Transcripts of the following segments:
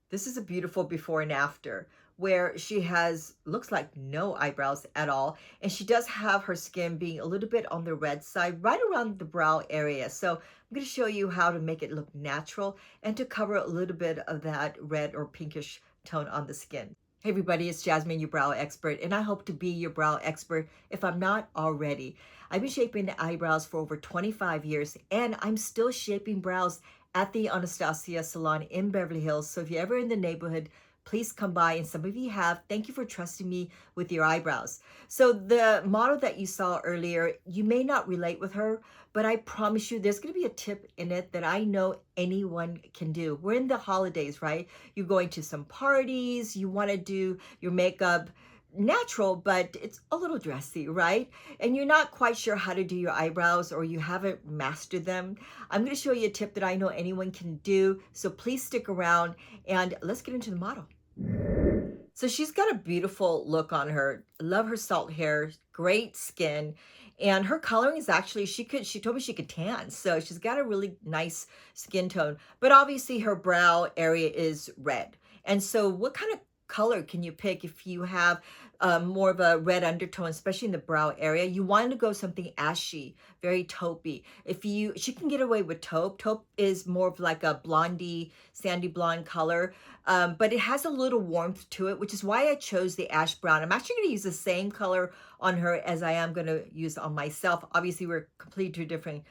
This is a beautiful before and after where she has looks like no eyebrows at all, and she does have her skin being a little bit on the red side right around the brow area. So I'm going to show you how to make it look natural and to cover a little bit of that red or pinkish tone on the skin. Hey everybody, it's Jasmine, your brow expert, and I hope to be your brow expert if I'm not already. I've been shaping eyebrows for over 25 years, and I'm still shaping brows at the Anastasia salon in Beverly Hills. So if you're ever in the neighborhood, please come by, and some of you have. Thank you for trusting me with your eyebrows. So the model that you saw earlier, you may not relate with her, but I promise you there's going to be a tip in it that I know anyone can do. We're in the holidays, right? You're going to some parties, you want to do your makeup natural, but it's a little dressy, right? And you're not quite sure how to do your eyebrows or you haven't mastered them. I'm going to show you a tip that I know anyone can do. So please stick around and let's get into the model. So she's got a beautiful look on her. Love her salt hair, great skin. And her coloring is actually, she told me she could tan. So she's got a really nice skin tone. But obviously her brow area is red. And so what kind of color can you pick if you have more of a red undertone, especially in the brow area? You want to go something ashy, very taupey. She can get away with taupe. Taupe is more of like a blondie, sandy blonde color, but it has a little warmth to it, which is why I chose the ash brown. I'm actually going to use the same color on her as I am going to use on myself. Obviously, we're completely two different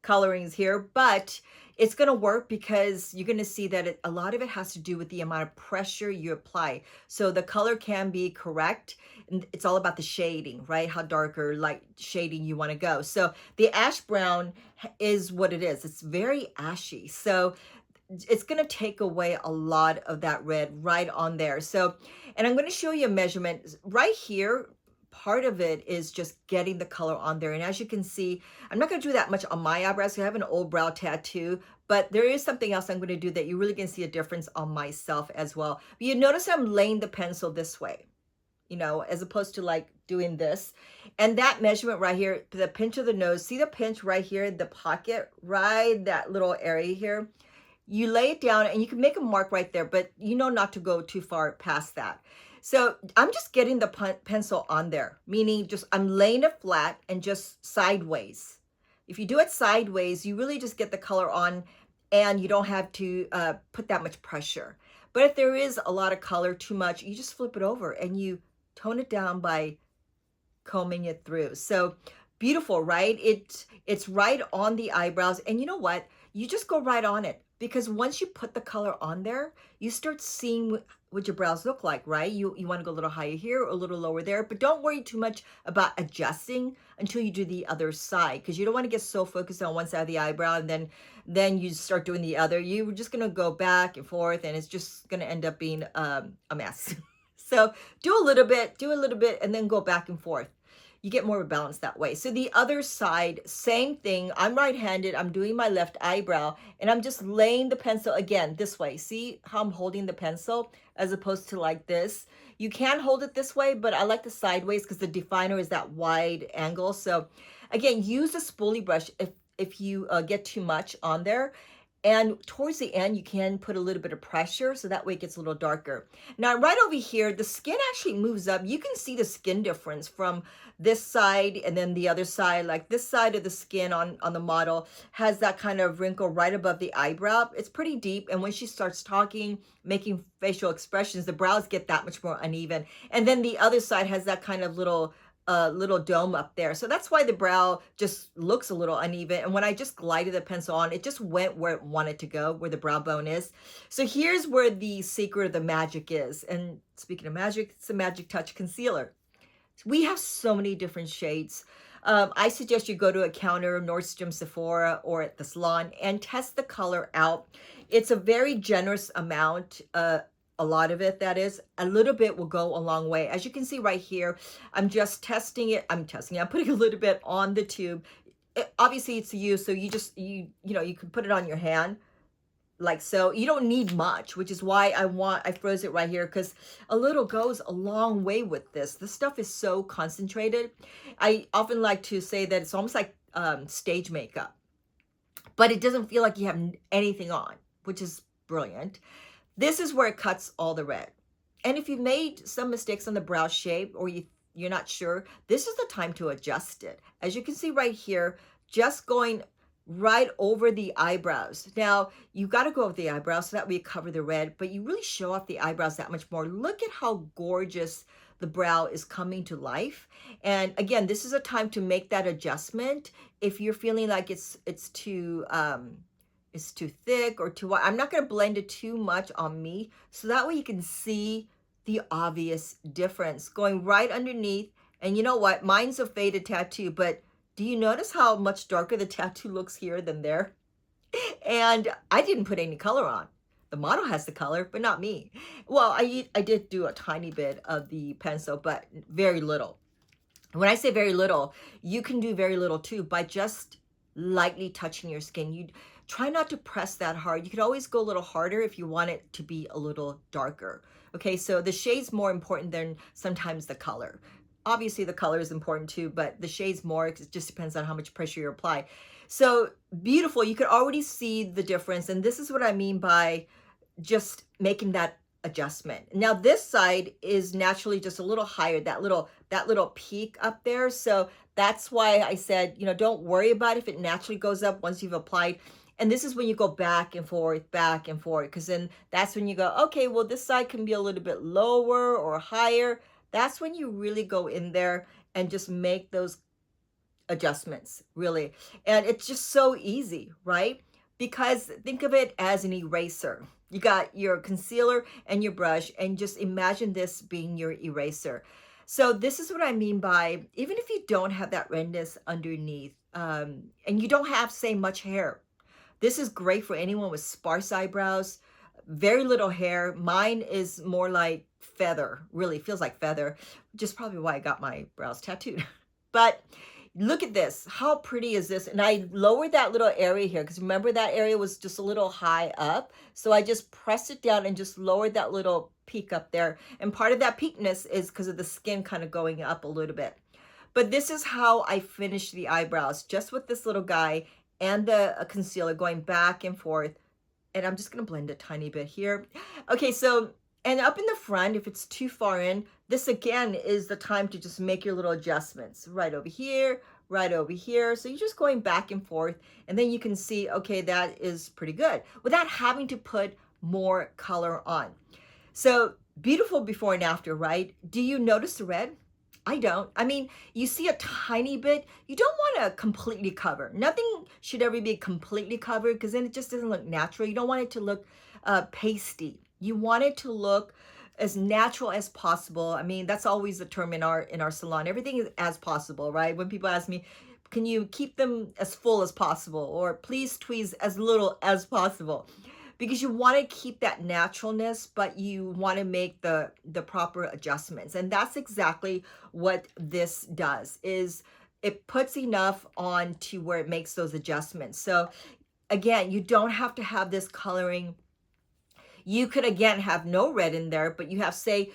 colorings here, but it's going to work because you're going to see that a lot of it has to do with the amount of pressure you apply. So the color can be correct, and it's all about the shading, right? How dark or light shading you want to go. So the ash brown is what it is. It's very ashy. So it's going to take away a lot of that red right on there. So, and I'm going to show you a measurement right here. Part of it is just getting the color on there. And as you can see, I'm not going to do that much on my eyebrows. I have an old brow tattoo, but there is something else I'm going to do that you really can see a difference on myself as well. But you notice I'm laying the pencil this way, you know, as opposed to like doing this. And that measurement right here, the pinch of the nose, see the pinch right here, the pocket, right, that little area here. You lay it down and you can make a mark right there, but you know not to go too far past that. So I'm just getting the pencil on there, meaning just I'm laying it flat and just sideways. If you do it sideways, you really just get the color on and you don't have to put that much pressure. But if there is a lot of color, too much, you just flip it over and you tone it down by combing it through. So beautiful, right? It's right on the eyebrows. And you know what? You just go right on it because once you put the color on there, you start seeing what your brows look like, right? You want to go a little higher here or a little lower there, but don't worry too much about adjusting until you do the other side because you don't want to get so focused on one side of the eyebrow and then you start doing the other. You're just going to go back and forth and it's just going to end up being a mess. So do a little bit, and then go back and forth. You get more of a balance that way. So the other side, same thing. I'm right-handed. I'm doing my left eyebrow, and I'm just laying the pencil again this way. See how I'm holding the pencil as opposed to like this? You can hold it this way, but I like the sideways because the definer is that wide angle. So again, use a spoolie brush if you get too much on there. And towards the end, you can put a little bit of pressure so that way it gets a little darker. Now, right over here, the skin actually moves up. You can see the skin difference from this side and then the other side. Like this side of the skin on the model has that kind of wrinkle right above the eyebrow. It's pretty deep. And when she starts talking, making facial expressions, the brows get that much more uneven. And then the other side has that kind of little dome up there. So that's why the brow just looks a little uneven. And when I just glided the pencil on, it just went where it wanted to go, where the brow bone is. So here's where the secret of the magic is. And speaking of magic, it's a Magic Touch Concealer. We have so many different shades. I suggest you go to a counter, Nordstrom, Sephora, or at the salon and test the color out. It's a very generous amount, a lot of it, that is. A little bit will go a long way. As you can see right here, I'm just testing it. I'm putting a little bit on the tube. Obviously, it's you, so you can put it on your hand like so. You don't need much, which is why I froze it right here because a little goes a long way with this. This stuff is so concentrated. I often like to say that it's almost like stage makeup, but it doesn't feel like you have anything on, which is brilliant. This is where it cuts all the red. And if you've made some mistakes on the brow shape, or you're not sure, this is the time to adjust it. As you can see right here, just going right over the eyebrows. Now, you've got to go over the eyebrows so that way you cover the red, but you really show off the eyebrows that much more. Look at how gorgeous the brow is coming to life. And again, this is a time to make that adjustment. If you're feeling like it's too thick or too white, I'm not going to blend it too much on me, so that way you can see the obvious difference going right underneath. And you know what? Mine's a faded tattoo, but do you notice how much darker the tattoo looks here than there? And I didn't put any color on. The model has the color, but not me. Well, I did do a tiny bit of the pencil, but very little. When I say very little, you can do very little too by just lightly touching your skin. You try not to press that hard. You could always go a little harder if you want it to be a little darker. Okay, so the shade's more important than sometimes the color. Obviously the color is important too, but the shade's more, it just depends on how much pressure you apply. So beautiful, you could already see the difference. And this is what I mean by just making that adjustment. Now this side is naturally just a little higher, that little peak up there. So that's why I said, you know, don't worry about if it naturally goes up once you've applied. And this is when you go back and forth, because then that's when you go, okay, well, this side can be a little bit lower or higher. That's when you really go in there and just make those adjustments, really. And it's just so easy, right? Because think of it as an eraser. You got your concealer and your brush, and just imagine this being your eraser. So this is what I mean by, even if you don't have that redness underneath, and you don't have, say, much hair, this is great for anyone with sparse eyebrows, very little hair. Mine is more like feather, really feels like feather, which is probably why I got my brows tattooed. But look at this. How pretty is this? And I lowered that little area here because remember that area was just a little high up. So I just pressed it down and just lowered that little peak up there. And part of that peakness is because of the skin kind of going up a little bit. But this is how I finished the eyebrows, just with this little guy and the concealer going back and forth. And I'm just going to blend a tiny bit here. Okay, so, and up in the front, if it's too far in, this again is the time to just make your little adjustments right over here, right over here. So you're just going back and forth, and then you can see, okay, that is pretty good without having to put more color on. So beautiful before and after, right? Do you notice the red? I don't. I mean, you see a tiny bit. You don't want to completely cover. Nothing should ever be completely covered because then it just doesn't look natural. You don't want it to look pasty. You want it to look as natural as possible. I mean, that's always the term in our salon. Everything is as possible, right? When people ask me, can you keep them as full as possible? Or please tweeze as little as possible. Because you want to keep that naturalness, but you want to make the proper adjustments. And that's exactly what this does, is it puts enough on to where it makes those adjustments. So again, you don't have to have this coloring. You could, again, have no red in there, but you have, say,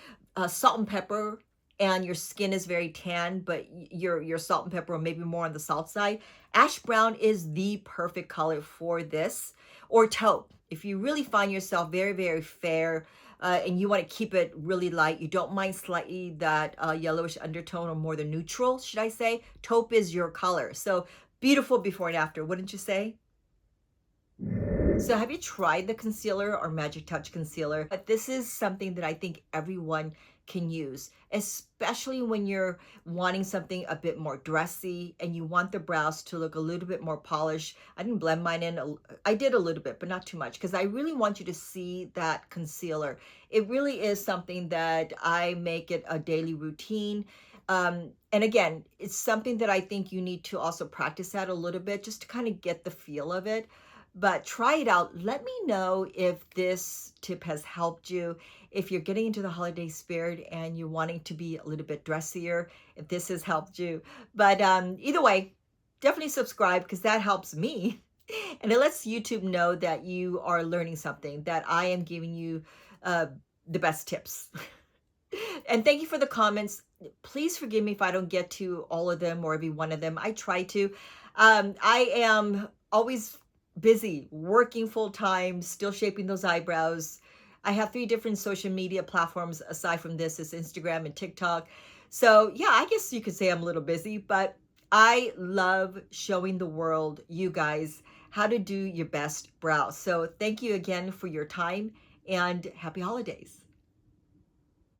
salt and pepper, and your skin is very tan, but your salt and pepper are maybe more on the salt side. Ash brown is the perfect color for this, or taupe. If you really find yourself very, very fair and you want to keep it really light, you don't mind slightly that yellowish undertone, or more the neutral, should I say, taupe is your color. So beautiful before and after, wouldn't you say? So have you tried the concealer or Magic Touch concealer? But this is something that I think everyone can use, especially when you're wanting something a bit more dressy and you want the brows to look a little bit more polished. I didn't blend mine in. I did a little bit, but not too much, because I really want you to see that concealer. It really is something that I make it a daily routine. And again, it's something that I think you need to also practice at a little bit just to kind of get the feel of it. But try it out. Let me know if this tip has helped you. If you're getting into the holiday spirit and you're wanting to be a little bit dressier, if this has helped you. But either way, definitely subscribe, because that helps me. And it lets YouTube know that you are learning something, that I am giving you the best tips. And thank you for the comments. Please forgive me if I don't get to all of them or every one of them. I try to. I am always busy, working full time, still shaping those eyebrows. I have 3 different social media platforms aside from this is Instagram and TikTok. So, yeah, I guess you could say I'm a little busy, but I love showing the world, you guys, how to do your best brows. So, thank you again for your time and happy holidays.